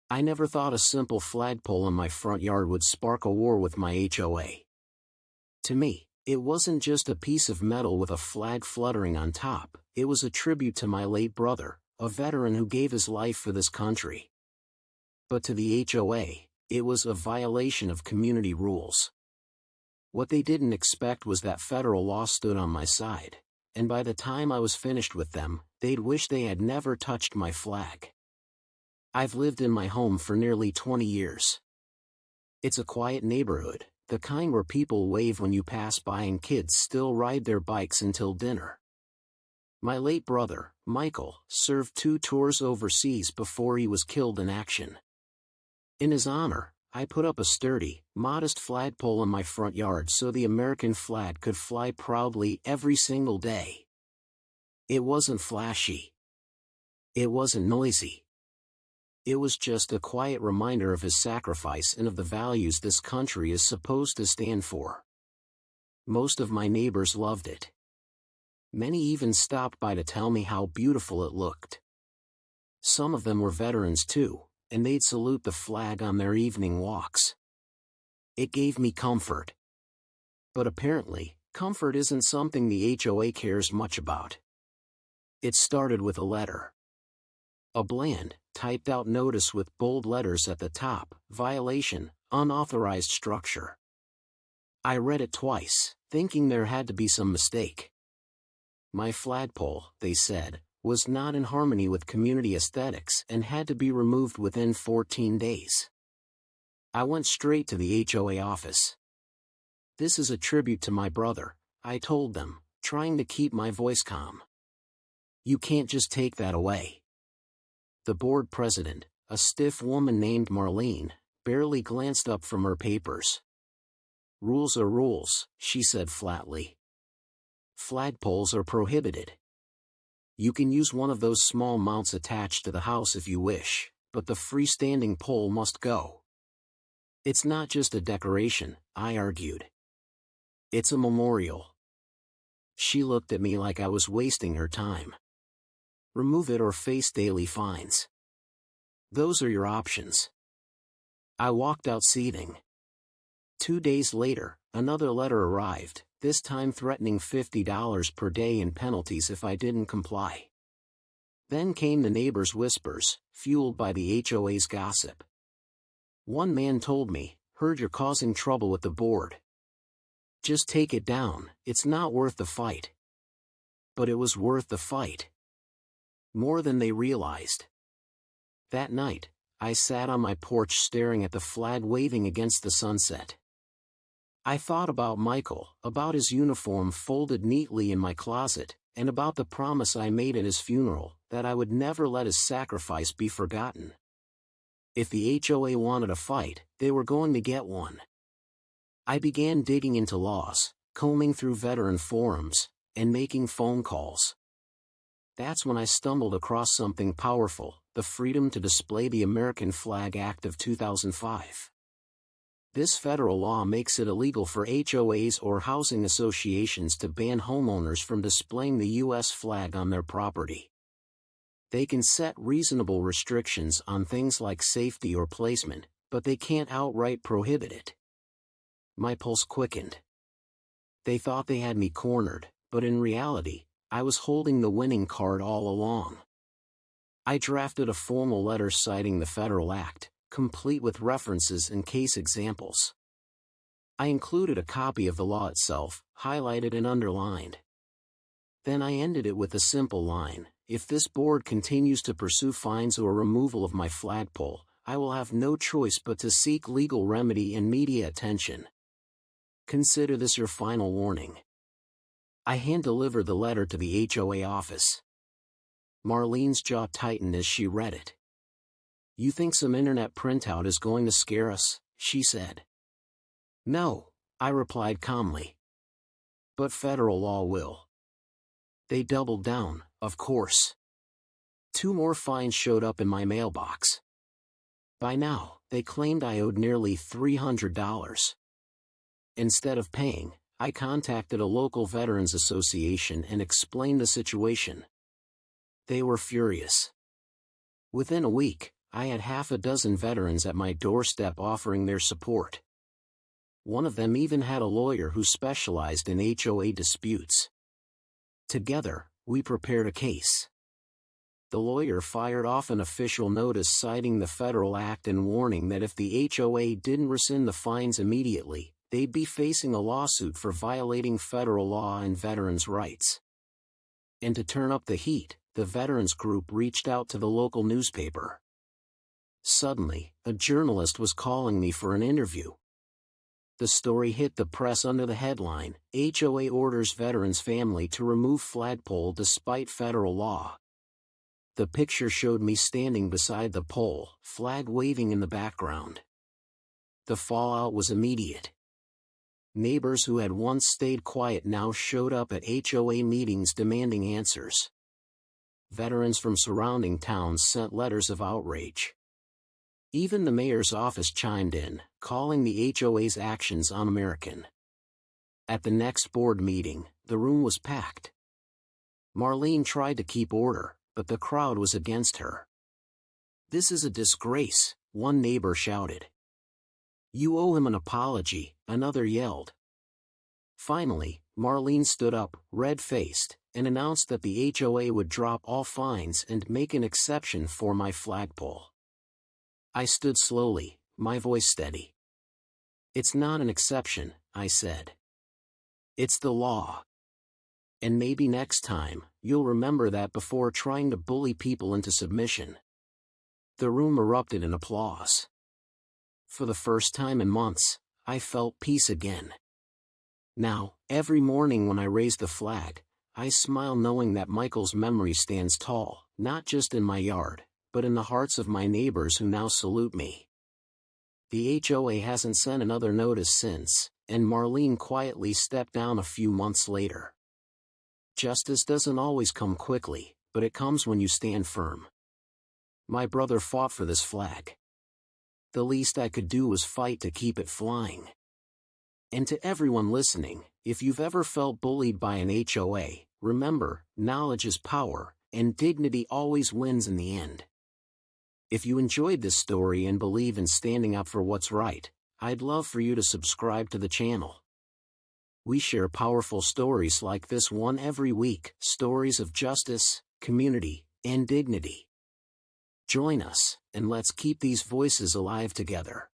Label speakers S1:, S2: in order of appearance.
S1: I never thought a simple flagpole in my front yard would spark a war with my HOA. To me, it wasn't just a piece of metal with a flag fluttering on top, it was a tribute to my late brother, a veteran who gave his life for this country. But to the HOA, it was a violation of community rules. What they didn't expect was that federal law stood on my side, and by the time I was finished with them, they'd wish they had never touched my flag. I've lived in my home for nearly 20 years. It's a quiet neighborhood, the kind where people wave when you pass by and kids still ride their bikes until dinner. My late brother, Michael, served 2 tours overseas before he was killed in action. In his honor, I put up a sturdy, modest flagpole in my front yard so the American flag could fly proudly every single day. It wasn't flashy. It wasn't noisy. It was just a quiet reminder of his sacrifice and of the values this country is supposed to stand for. Most of my neighbors loved it. Many even stopped by to tell me how beautiful it looked. Some of them were veterans too, and they'd salute the flag on their evening walks. It gave me comfort. But apparently, comfort isn't something the HOA cares much about. It started with a letter. A bland, typed-out notice with bold letters at the top, violation, unauthorized structure. I read it twice, thinking there had to be some mistake. My flagpole, they said, was not in harmony with community aesthetics and had to be removed within 14 days. I went straight to the HOA office. "This is a tribute to my brother," I told them, trying to keep my voice calm. "You can't just take that away." The board president, a stiff woman named Marlene, barely glanced up from her papers. "Rules are rules," she said flatly. "Flagpoles are prohibited. You can use one of those small mounts attached to the house if you wish, but the freestanding pole must go." "It's not just a decoration," I argued. "It's a memorial." She looked at me like I was wasting her time. "Remove it or face daily fines. Those are your options." I walked out seething. 2 days later, another letter arrived, this time threatening $50 per day in penalties if I didn't comply. Then came the neighbors' whispers, fueled by the HOA's gossip. One man told me, "Heard you're causing trouble with the board. Just take it down, it's not worth the fight." But it was worth the fight. More than they realized. That night, I sat on my porch staring at the flag waving against the sunset. I thought about Michael, about his uniform folded neatly in my closet, and about the promise I made at his funeral, that I would never let his sacrifice be forgotten. If the HOA wanted a fight, they were going to get one. I began digging into laws, combing through veteran forums, and making phone calls. That's when I stumbled across something powerful, the Freedom to Display the American Flag Act of 2005. This federal law makes it illegal for HOAs or housing associations to ban homeowners from displaying the U.S. flag on their property. They can set reasonable restrictions on things like safety or placement, but they can't outright prohibit it. My pulse quickened. They thought they had me cornered, but in reality, I was holding the winning card all along. I drafted a formal letter citing the federal act, complete with references and case examples. I included a copy of the law itself, highlighted and underlined. Then I ended it with a simple line: "If this board continues to pursue fines or removal of my flagpole, I will have no choice but to seek legal remedy and media attention. Consider this your final warning." I hand-delivered the letter to the HOA office. Marlene's jaw tightened as she read it. "You think some internet printout is going to scare us?" she said. "No," I replied calmly. "But federal law will." They doubled down, of course. 2 more fines showed up in my mailbox. By now, they claimed I owed nearly $300. Instead of paying, I contacted a local veterans association and explained the situation. They were furious. Within a week, I had half a dozen veterans at my doorstep offering their support. One of them even had a lawyer who specialized in HOA disputes. Together, we prepared a case. The lawyer fired off an official notice citing the federal act and warning that if the HOA didn't rescind the fines immediately, they'd be facing a lawsuit for violating federal law and veterans' rights. And to turn up the heat, the veterans group reached out to the local newspaper. Suddenly, a journalist was calling me for an interview. The story hit the press under the headline, "HOA orders veterans family to remove flagpole despite federal law." The picture showed me standing beside the pole, flag waving in the background. The fallout was immediate. Neighbors who had once stayed quiet now showed up at HOA meetings demanding answers. Veterans from surrounding towns sent letters of outrage. Even the mayor's office chimed in, calling the HOA's actions un-American. At the next board meeting, the room was packed. Marlene tried to keep order, but the crowd was against her. "This is a disgrace," one neighbor shouted. "You owe him an apology," another yelled. Finally, Marlene stood up, red-faced, and announced that the HOA would drop all fines and make an exception for my flagpole. I stood slowly, my voice steady. "It's not an exception," I said. "It's the law. And maybe next time, you'll remember that before trying to bully people into submission." The room erupted in applause. For the first time in months, I felt peace again. Now, every morning when I raise the flag, I smile knowing that Michael's memory stands tall, not just in my yard, but in the hearts of my neighbors who now salute me. The HOA hasn't sent another notice since, and Marlene quietly stepped down a few months later. Justice doesn't always come quickly, but it comes when you stand firm. My brother fought for this flag. The least I could do was fight to keep it flying. And to everyone listening, if you've ever felt bullied by an HOA, remember, knowledge is power, and dignity always wins in the end. If you enjoyed this story and believe in standing up for what's right, I'd love for you to subscribe to the channel. We share powerful stories like this one every week, stories of justice, community, and dignity. Join us, and let's keep these voices alive together.